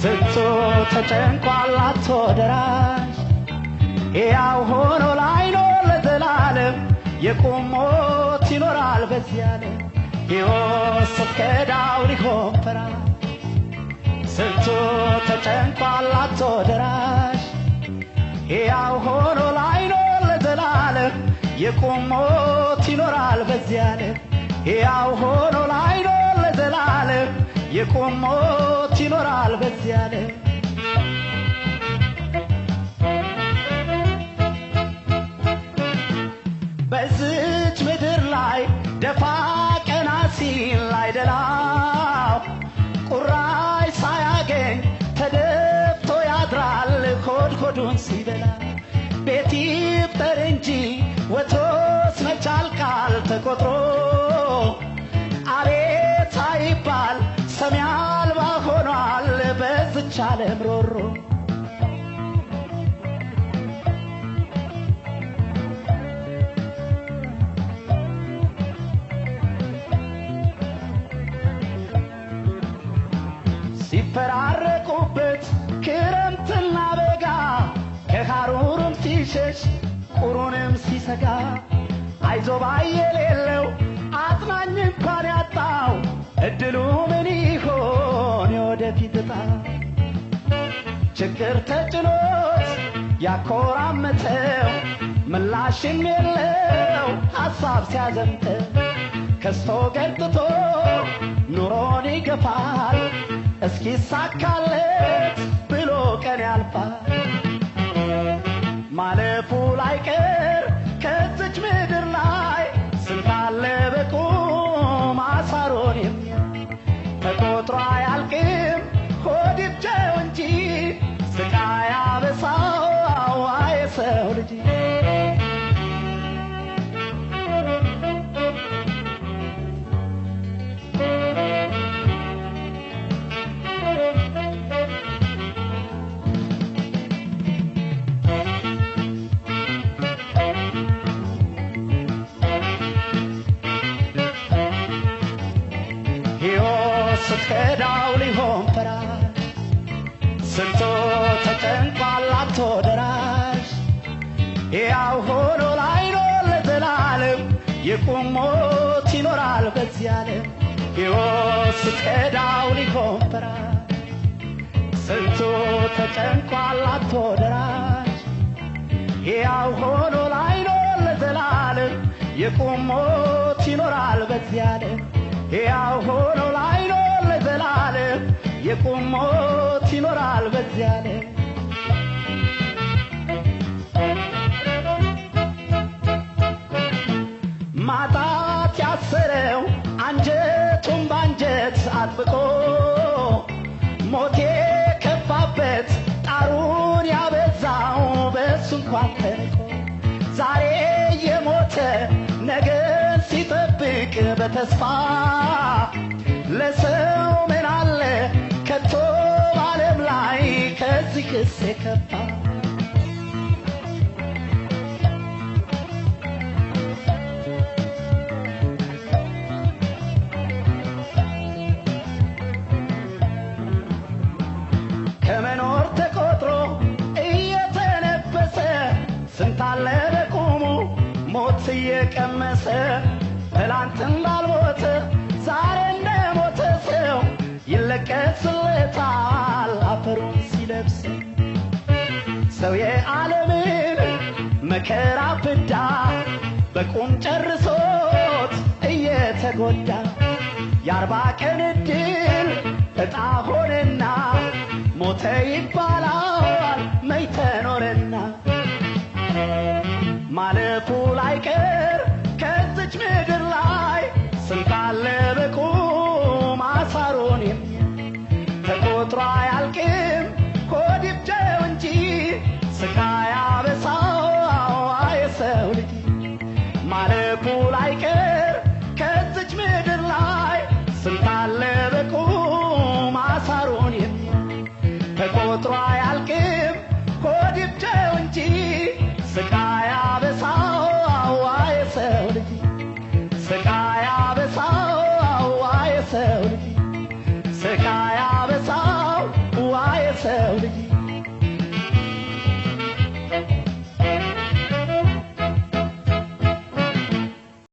ስንቱ ተጨንቋል አጥቶ ደራሽ ያው ሆኖ ላይኖር ለዘላለም የቁም ሞት ይኖራል በዚህ ዓለም ሕይወት ስትከዳው ሊሆን ፈራሽ ስንቱ ተጨንቋል አጥቶ ደራሽ ያው ሆኖ ላይኖር ለዘላለም የቁም ሞት ይኖራል በዚህ ዓለም ያው ሆኖ ላይኖር ለዘላለም የቁም ሞት ይኖራል በዚህ ዓለም በዚች ምድር ላይ ደፋ ቀና ሲል አይደላው ቁራሽ ሳያገኝ ተደፍቶ ያድራል ሆዱን ሲበላ ቤት ይፍጠር እንጂ ወትሮስ መቻል ቃል ተቆጥሮ አቤት አይባል ሰሚ አልባ ሆኗል በዚች ዓለም ሮሮ ሲፈራረቁበት ክረምትና በጋ ከሐሩርም ሲሸሽ ቁሩንም ሲሰጋ አይዞባ የሌለው አጥናኝ እንኳን ያጣው እድሉ ምን ይሆን የወደፊት ዕጣ ችግር ተጭኖት ያኮራመተው ምላሽም የለው ሐሳብ ሲያዘምተው ከስቶ ገርጥቶ ኑሮን ይገፋል እስኪሳካለት ብሎ ቀን ያልፋል ማለፉ ላይቀር ከዚች ምድር ላይ ስንታለ በቁም አሳሮን ተቆጥሮ አያልቅም ሆድ ይብጀው እንጂ ስቃይ አበሳው የሰው ልጅ ስትከዳው ሊሆን ፈራሽ ስንቱ ተጨንቋል አጥቶ ደራሽ ያው ሆኖ ላይኖር ለዘላለም የቁም ሞት ይኖራል በዚህ ዓለም ሕይወት ስትከዳው ሊሆን ፈራሽ ስንቱ ተጨንቋል አጥቶ ደራሽ ያው ሆኖ ላይኖር ለዘላለም የቁም ሞት ይኖራል በዚህ ዓለም ያው ሆኖ ላይኖር ለዘላለም የቁም ሞት ይኖራል በዚህ ዓለም ማጣት ያሰረው አንጀቱን ባንጀት አጥብቆ ሞት የከፋበት ጣሩን ያበዛው በሱ እንኳን ተንቆ ዛሬ የሞተ ነገን ሲጠብቅ በተስፋ ለሰው ምን አለ ከቶ በዓለም ላይ ከዚህ ክስ የከፋ ከመኖር ተቆጥሮ እየተነበሰ ስንታለ በቁሙ ሞት እየቀመሰ ትላንት እንዳልሞተ ዛሬ እንደሞተ ሰው ይለቀስለታል አፈሩን ሲለብስ ሰው የዓለምን መከራ ፍዳ በቁም ጨርሶት እየተጎዳ የ40 ቀን ዕድል ዕጣ ሆነና ሞተ ይባላል መች ተኖረና ማለፉ ላይቀር ከዚች ምድር ላይ ስንታለ በቁም አሳሮን ተቆጥሮ አያልቅም ሆድ ይብጀው እንጂ ስቃይ አበሳው የሰው ልጅ ማለፉ ላይቀር ከዚች ምድር ላይ ስንታለ በቁም አሳሮን ተቆጥሮ አያልቅም ሆድ ይብጀው እንጂ ስቃይ አበሳው የሰው ልጅ ስቃይ አበሳው የሰው ልጅ ስቃይ አበሳው የሰው ልጅ